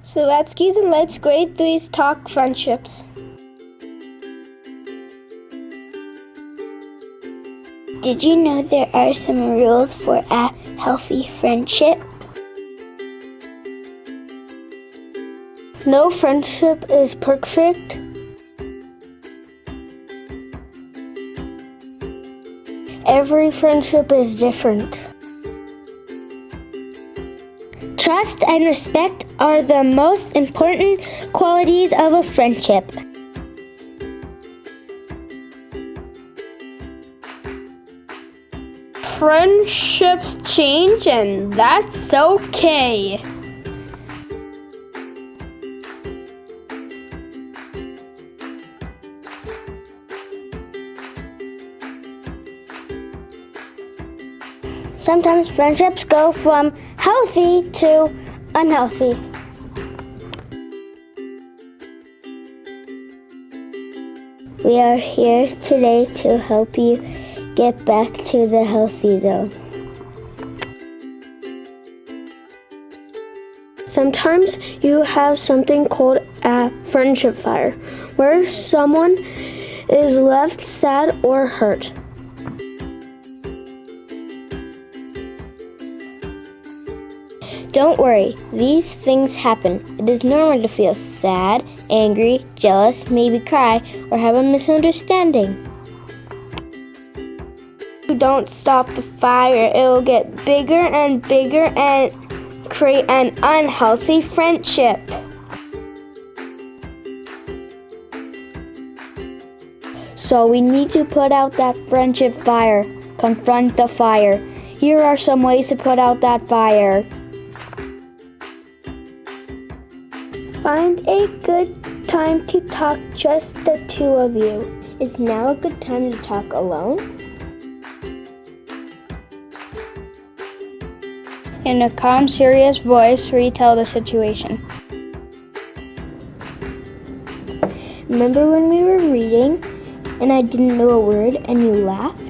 So let's Geese and Let's Grade 3's Talk Friendships. Did you know there are some rules for a healthy friendship? No friendship is perfect. Every friendship is different. Trust and respect are the most important qualities of a friendship. Friendships change, and that's okay. Sometimes friendships go from healthy to unhealthy. We are here today to help you get back to the healthy zone. Sometimes you have something called a friendship fire, where someone is left sad or hurt. Don't worry, these things happen. It is normal to feel sad, angry, jealous, maybe cry, or have a misunderstanding. If you don't stop the fire, it will get bigger and bigger and create an unhealthy friendship. So we need to put out that friendship fire. Confront the fire. Here are some ways to put out that fire. Find a good time to talk, just the two of you. Is now a good time to talk alone? In a calm, serious voice, retell the situation. Remember when we were reading and I didn't know a word and you laughed?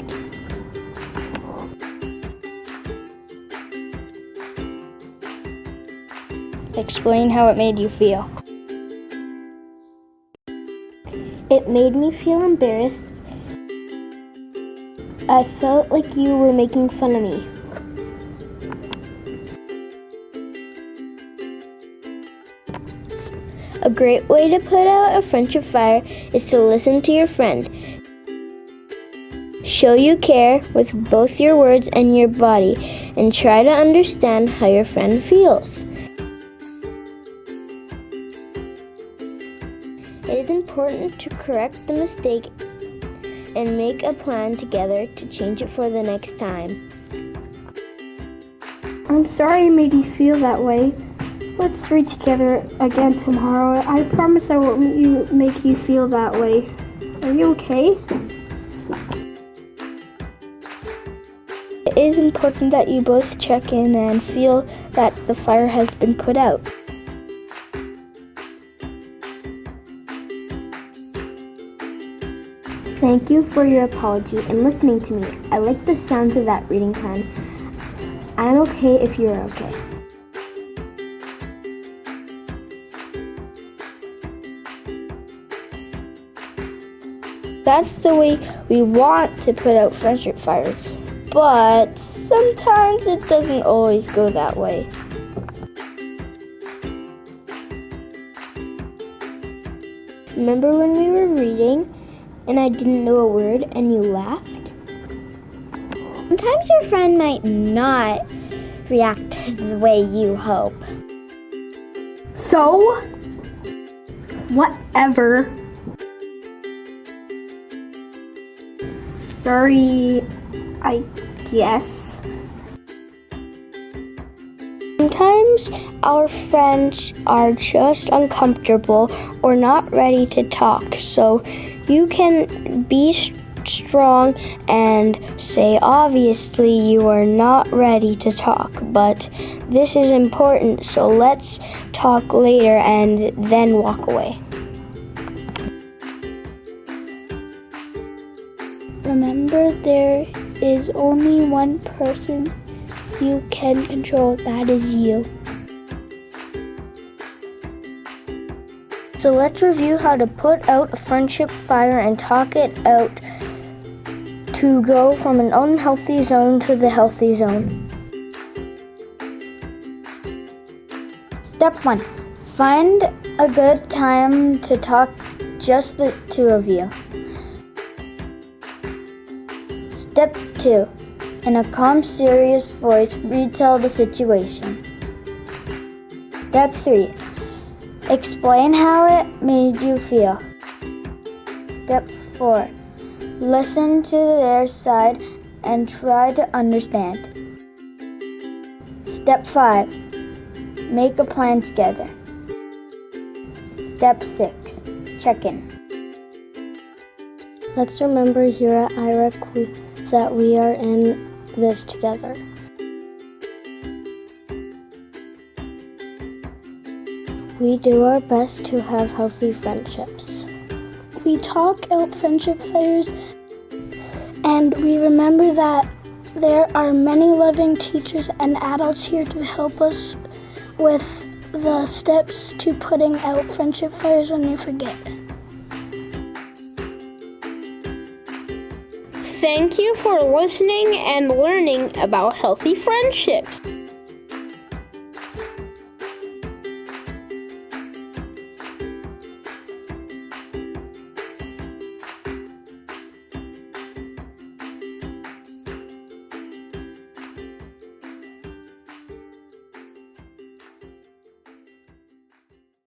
Explain how it made you feel. It made me feel embarrassed. I felt like you were making fun of me. A great way to put out a friendship fire is to listen to your friend. Show you care with both your words and your body, and try to understand how your friend feels. It is important to correct the mistake and make a plan together to change it for the next time. I'm sorry I made you feel that way. Let's read together again tomorrow. I promise I won't make you feel that way. Are you okay? It is important that you both check in and feel that the fire has been put out. Thank you for your apology and listening to me. I like the sounds of that reading plan. I'm okay if you're okay. That's the way we want to put out friendship fires, but sometimes it doesn't always go that way. Remember when we were reading and I didn't know a word and you laughed? Sometimes your friend might not react the way you hope. So, whatever. Sorry, I guess. Sometimes our friends are just uncomfortable or not ready to talk, so you can be strong and say, obviously you are not ready to talk, but this is important, so let's talk later and then walk away. Remember, there is only one person you can control, that is you. So let's review how to put out a friendship fire and talk it out to go from an unhealthy zone to the healthy zone. Step 1. Find a good time to talk, just the two of you. Step 2. In a calm, serious voice, retell the situation. Step 3. Explain how it made you feel. Step 4. Listen to their side and try to understand. Step 5. Make a plan together. Step 6. Check in. Let's remember here at IREC that we are in this together. We do our best to have healthy friendships. We talk out friendship fires, and we remember that there are many loving teachers and adults here to help us with the steps to putting out friendship fires when we forget. Thank you for listening and learning about healthy friendships.